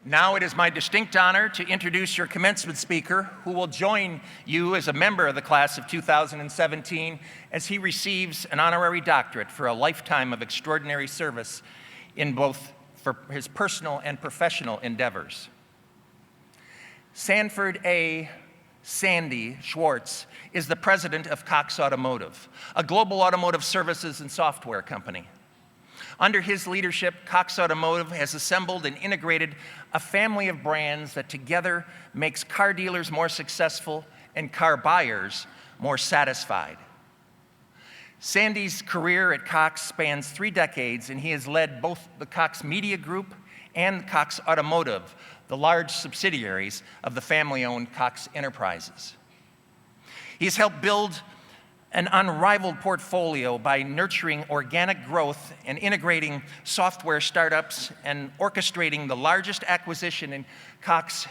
Now it is my distinct honor to introduce your commencement speaker, who will join you as a member of the class of 2017 as he receives an honorary doctorate for a lifetime of extraordinary service in both for his personal and professional endeavors. Sanford A. Sandy Schwartz is the president of Cox Automotive, a global automotive services and software company. Under his leadership, Cox Automotive has assembled and integrated a family of brands that together makes car dealers more successful and car buyers more satisfied. Sandy's career at Cox spans 3 decades, and he has led both the Cox Media Group and Cox Automotive, the large subsidiaries of the family-owned Cox Enterprises. He's helped build an unrivaled portfolio by nurturing organic growth and integrating software startups and orchestrating the largest acquisition in Cox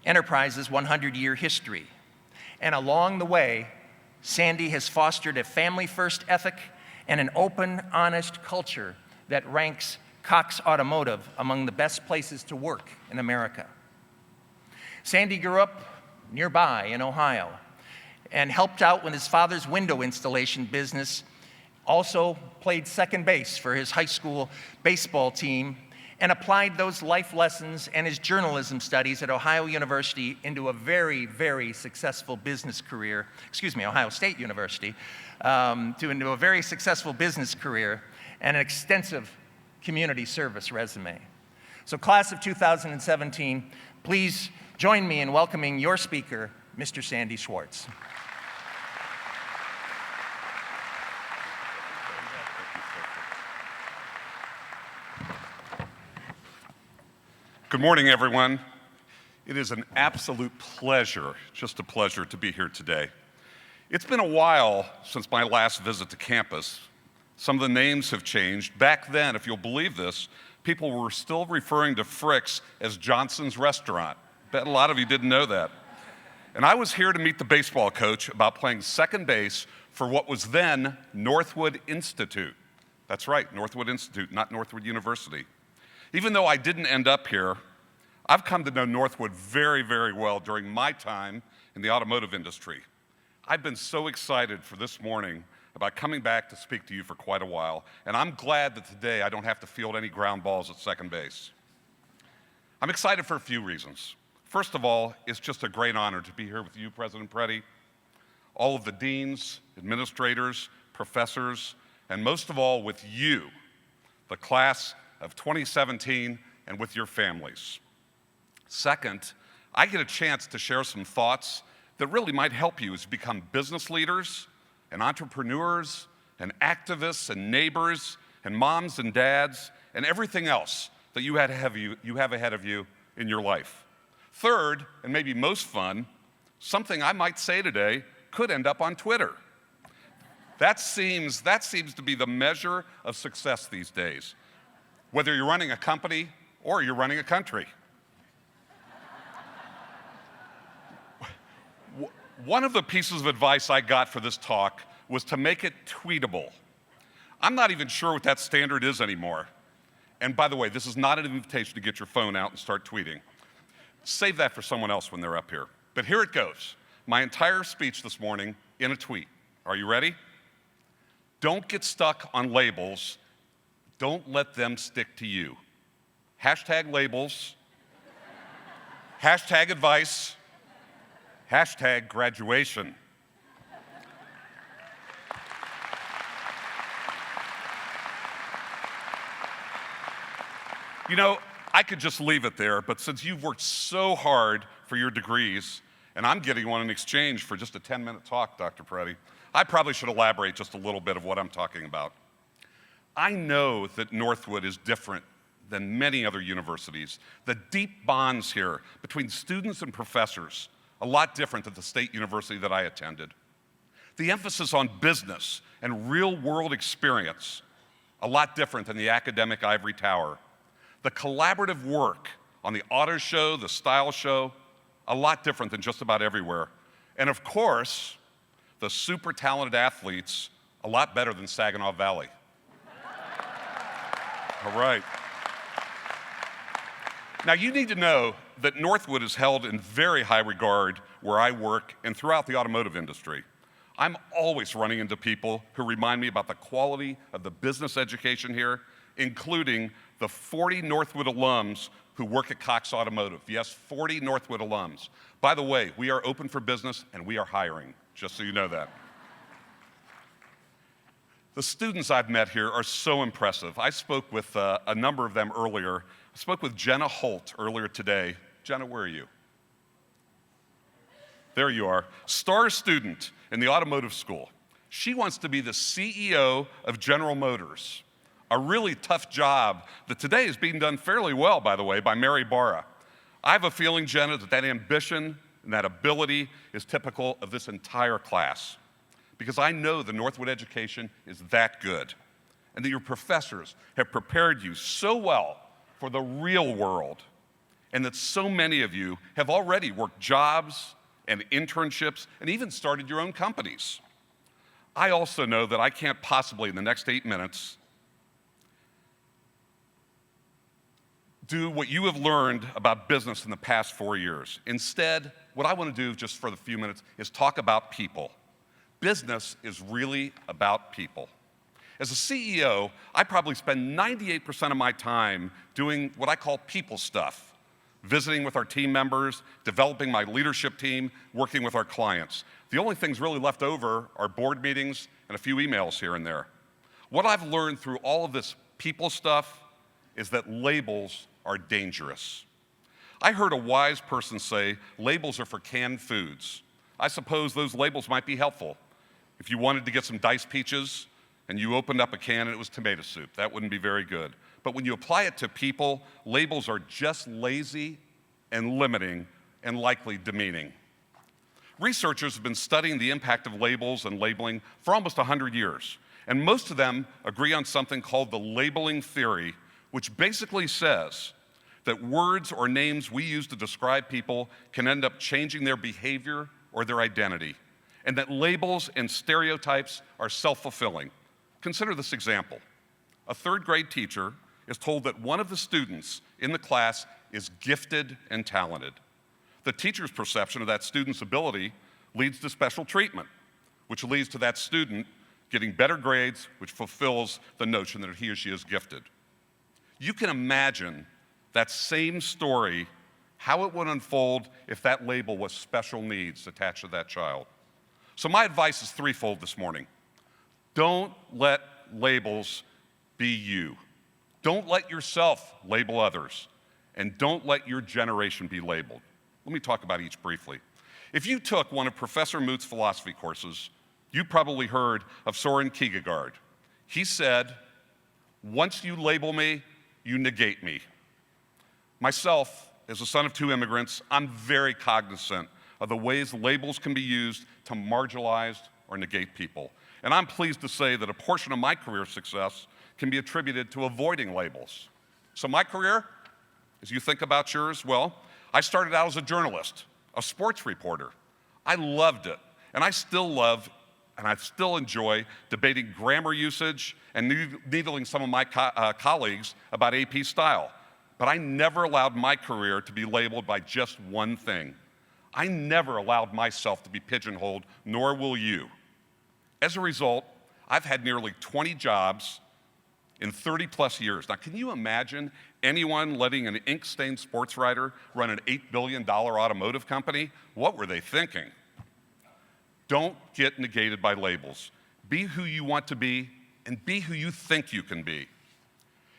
Enterprises' 100-year history. And along the way, Sandy has fostered a family-first ethic and an open, honest culture that ranks Cox Automotive among the best places to work in America. Sandy grew up nearby in Ohio and helped out with his father's window installation business, also played second base for his high school baseball team, and applied those life lessons and his journalism studies at Ohio University into a very, very successful business career, Ohio State University, into a very successful business career and an extensive community service resume. So class of 2017, please join me in welcoming your speaker, Mr. Sandy Schwartz. Good morning, everyone. It is an absolute pleasure, just a pleasure, to be here today. It's been a while since my last visit to campus. Some of the names have changed. Back then, if you'll believe this, people were still referring to Frick's as Johnson's Restaurant. Bet a lot of you didn't know that. And I was here to meet the baseball coach about playing second base for what was then Northwood Institute. That's right, Northwood Institute, not Northwood University. Even though I didn't end up here, I've come to know Northwood very, very well during my time in the automotive industry. I've been so excited for this morning about coming back to speak to you for quite a while, and I'm glad that today I don't have to field any ground balls at second base. I'm excited for a few reasons. First of all, it's just a great honor to be here with you, President Preddy, all of the deans, administrators, professors, and most of all with you, the class of 2017, and with your families. Second, I get a chance to share some thoughts that really might help you as you become business leaders and entrepreneurs and activists and neighbors and moms and dads and everything else that you have ahead of you in your life. Third, and maybe most fun, something I might say today could end up on Twitter. That seems to be the measure of success these days, whether you're running a company or you're running a country. One of the pieces of advice I got for this talk was to make it tweetable. I'm not even sure what that standard is anymore. And by the way, this is not an invitation to get your phone out and start tweeting. Save that for someone else when they're up here. But here it goes. My entire speech this morning in a tweet. Are you ready? Don't get stuck on labels. Don't let them stick to you. Hashtag labels, hashtag advice, hashtag graduation. You know, I could just leave it there, but since you've worked so hard for your degrees, and I'm getting one in exchange for just a 10-minute talk, Dr. Preddy, I probably should elaborate just a little bit of what I'm talking about. I know that Northwood is different than many other universities. The deep bonds here between students and professors, a lot different than the state university that I attended. The emphasis on business and real-world experience, a lot different than the academic ivory tower. The collaborative work on the auto show, the style show, a lot different than just about everywhere. And of course, the super talented athletes, a lot better than Saginaw Valley. All right. Now, you need to know that Northwood is held in very high regard where I work and throughout the automotive industry. I'm always running into people who remind me about the quality of the business education here, including the 40 Northwood alums who work at Cox Automotive. Yes, 40 Northwood alums. By the way, we are open for business and we are hiring, just so you know that. The students I've met here are so impressive. I spoke with a number of them earlier. I spoke with Jenna Holt earlier today. Jenna, where are you? There you are. Star student in the automotive school. She wants to be the CEO of General Motors, a really tough job that today is being done fairly well, by the way, by Mary Barra. I have a feeling, Jenna, that ambition and that ability is typical of this entire class, because I know the Northwood education is that good, and that your professors have prepared you so well for the real world, and that so many of you have already worked jobs and internships and even started your own companies. I also know that I can't possibly, in the next 8 minutes, do what you have learned about business in the past 4 years. Instead, what I want to do just for the few minutes is talk about people. Business is really about people. As a CEO, I probably spend 98% of my time doing what I call people stuff, visiting with our team members, developing my leadership team, working with our clients. The only things really left over are board meetings and a few emails here and there. What I've learned through all of this people stuff is that labels are dangerous. I heard a wise person say labels are for canned foods. I suppose those labels might be helpful. If you wanted to get some diced peaches and you opened up a can and it was tomato soup, that wouldn't be very good. But when you apply it to people, labels are just lazy and limiting and likely demeaning. Researchers have been studying the impact of labels and labeling for almost 100 years, and most of them agree on something called the labeling theory, which basically says that words or names we use to describe people can end up changing their behavior or their identity, and that labels and stereotypes are self-fulfilling. Consider this example. A third-grade teacher is told that one of the students in the class is gifted and talented. The teacher's perception of that student's ability leads to special treatment, which leads to that student getting better grades, which fulfills the notion that he or she is gifted. You can imagine that same story, how it would unfold if that label was special needs attached to that child. So my advice is threefold this morning. Don't let labels be you. Don't let yourself label others. And don't let your generation be labeled. Let me talk about each briefly. If you took one of Professor Moot's philosophy courses, you probably heard of Soren Kierkegaard. He said, "Once you label me, you negate me." Myself, as a son of two immigrants, I'm very cognizant of the ways labels can be used to marginalize or negate people. And I'm pleased to say that a portion of my career success can be attributed to avoiding labels. So my career, as you think about yours, well, I started out as a journalist, a sports reporter. I loved it, and I still love and I still enjoy debating grammar usage and needling some of my colleagues about AP style. But I never allowed my career to be labeled by just one thing. I never allowed myself to be pigeonholed, nor will you. As a result, I've had nearly 20 jobs in 30 plus years. Now, can you imagine anyone letting an ink-stained sports writer run an $8 billion automotive company? What were they thinking? Don't get negated by labels. Be who you want to be and be who you think you can be.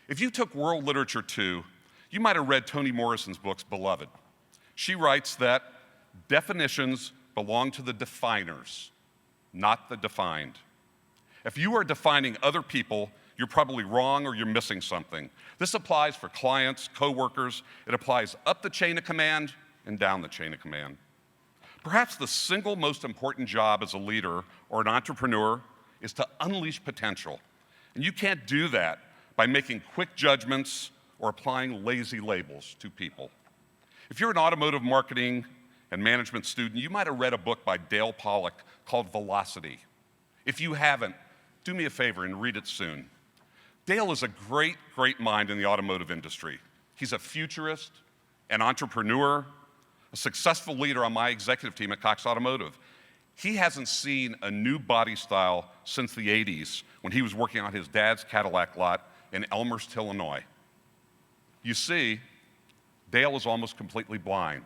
If you took world literature too, you might have read Toni Morrison's books, Beloved. She writes that definitions belong to the definers, not the defined. If you are defining other people, you're probably wrong or you're missing something. This applies for clients, coworkers. It applies up the chain of command and down the chain of command. Perhaps the single most important job as a leader or an entrepreneur is to unleash potential. And you can't do that by making quick judgments or applying lazy labels to people. If you're an automotive marketing and management student, you might have read a book by Dale Pollock called Velocity. If you haven't, do me a favor and read it soon. Dale is a great, great mind in the automotive industry. He's a futurist, an entrepreneur, a successful leader on my executive team at Cox Automotive. He hasn't seen a new body style since the 80s when he was working on his dad's Cadillac lot in Elmhurst, Illinois. You see, Dale is almost completely blind.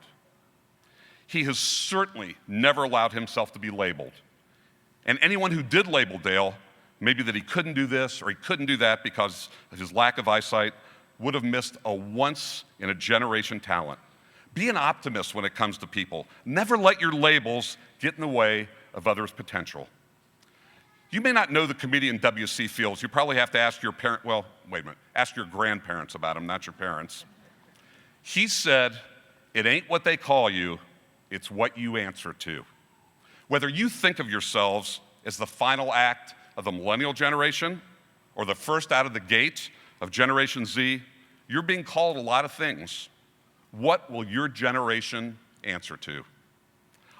He has certainly never allowed himself to be labeled. And anyone who did label Dale, maybe that he couldn't do this or he couldn't do that because of his lack of eyesight, would have missed a once-in-a-generation talent. Be an optimist when it comes to people. Never let your labels get in the way of others' potential. You may not know the comedian W.C. Fields. You probably have to ask your ask your grandparents about him, not your parents. He said, "It ain't what they call you, it's what you answer to." Whether you think of yourselves as the final act of the millennial generation or the first out of the gate of Generation Z, you're being called a lot of things. What will your generation answer to?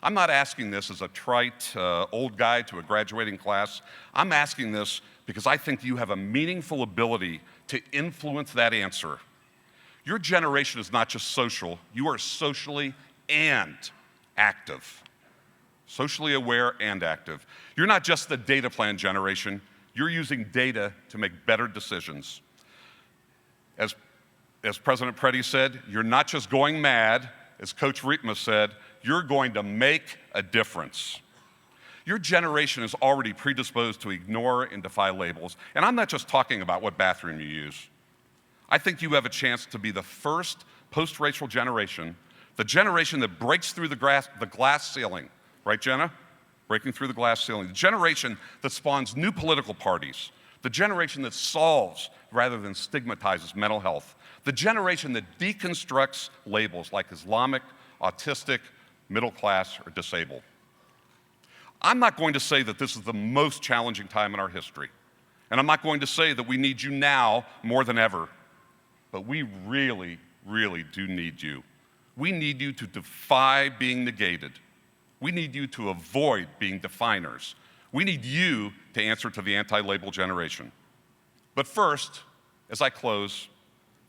I'm not asking this as a trite old guy to a graduating class. I'm asking this because I think you have a meaningful ability to influence that answer. Your generation is not just social, you are socially and active. Socially aware and active. You're not just the data plan generation, you're using data to make better decisions. As President Preddy said, you're not just going mad, as Coach Riepma said, you're going to make a difference. Your generation is already predisposed to ignore and defy labels, and I'm not just talking about what bathroom you use. I think you have a chance to be the first post-racial generation, the generation that breaks through the glass ceiling. Right, Jenna? Breaking through the glass ceiling. The generation that spawns new political parties. The generation that solves rather than stigmatizes mental health. The generation that deconstructs labels like Islamic, autistic, middle class, or disabled. I'm not going to say that this is the most challenging time in our history. And I'm not going to say that we need you now more than ever. But we really, really do need you. We need you to defy being negated. We need you to avoid being definers. We need you to answer to the anti-label generation. But first, as I close,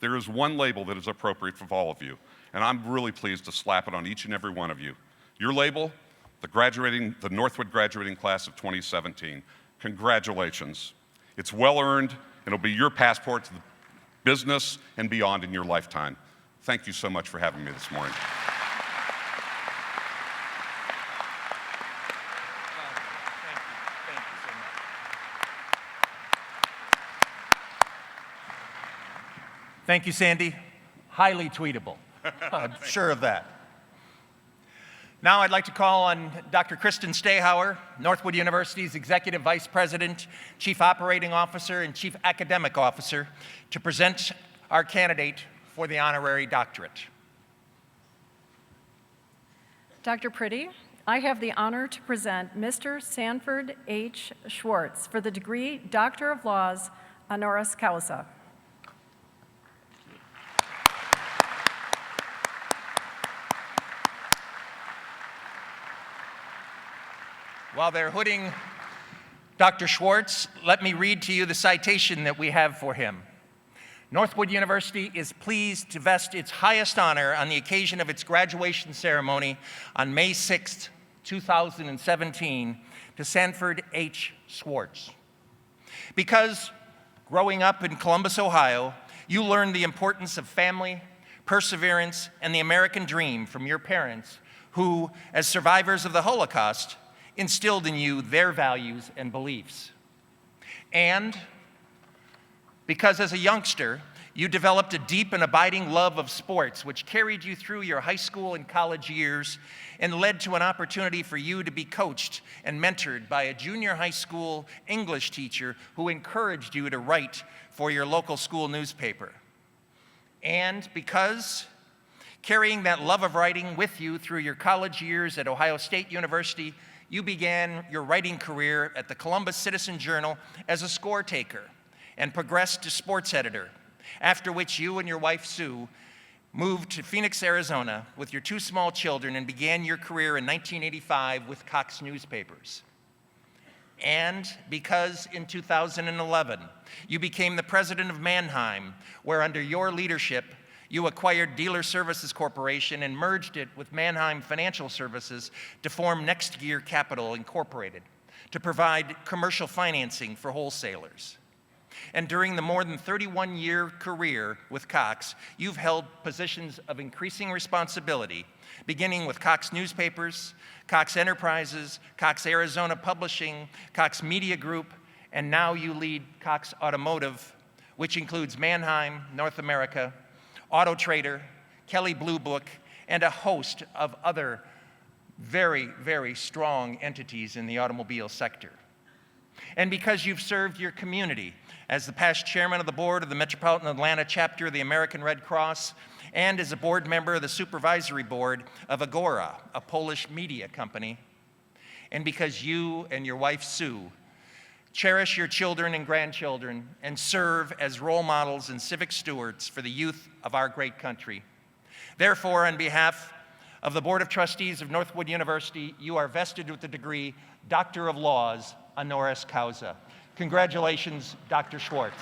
there is one label that is appropriate for all of you, and I'm really pleased to slap it on each and every one of you. Your label, the Northwood graduating class of 2017. Congratulations. It's well-earned, and it'll be your passport to the business and beyond in your lifetime. Thank you so much for having me this morning. Thank you, Sandy. Highly tweetable. I'm sure of that. Now I'd like to call on Dr. Kristen Stahauer, Northwood University's Executive Vice President, Chief Operating Officer, and Chief Academic Officer, to present our candidate for the honorary doctorate. Dr. Preddy, I have the honor to present Mr. Sanford H. Schwartz for the degree Doctor of Laws honoris causa. While they're hooding Dr. Schwartz, let me read to you the citation that we have for him. Northwood University is pleased to vest its highest honor on the occasion of its graduation ceremony on May 6, 2017, to Sanford H. Schwartz. Because growing up in Columbus, Ohio, you learned the importance of family, perseverance, and the American dream from your parents who, as survivors of the Holocaust, instilled in you their values and beliefs. And because as a youngster, you developed a deep and abiding love of sports, which carried you through your high school and college years and led to an opportunity for you to be coached and mentored by a junior high school English teacher who encouraged you to write for your local school newspaper. And because carrying that love of writing with you through your college years at Ohio State University, you began your writing career at the Columbus Citizen-Journal as a score taker and progressed to sports editor, after which you and your wife, Sue, moved to Phoenix, Arizona with your two small children and began your career in 1985 with Cox Newspapers. And because in 2011, you became the president of Manheim, where under your leadership, You acquired Dealer Services Corporation and merged it with Manheim Financial Services to form NextGear Capital Incorporated to provide commercial financing for wholesalers. And during the more than 31-year career with Cox, you've held positions of increasing responsibility, beginning with Cox Newspapers, Cox Enterprises, Cox Arizona Publishing, Cox Media Group, and now you lead Cox Automotive, which includes Manheim, North America, Autotrader, Kelley Blue Book, and a host of other very, very strong entities in the automobile sector. And because you've served your community as the past chairman of the board of the Metropolitan Atlanta chapter of the American Red Cross, and as a board member of the supervisory board of Agora, a Polish media company, and because you and your wife Sue cherish your children and grandchildren and serve as role models and civic stewards for the youth of our great country. Therefore, on behalf of the Board of Trustees of Northwood University, you are vested with the degree Doctor of Laws, honoris causa. Congratulations, Dr. Schwartz.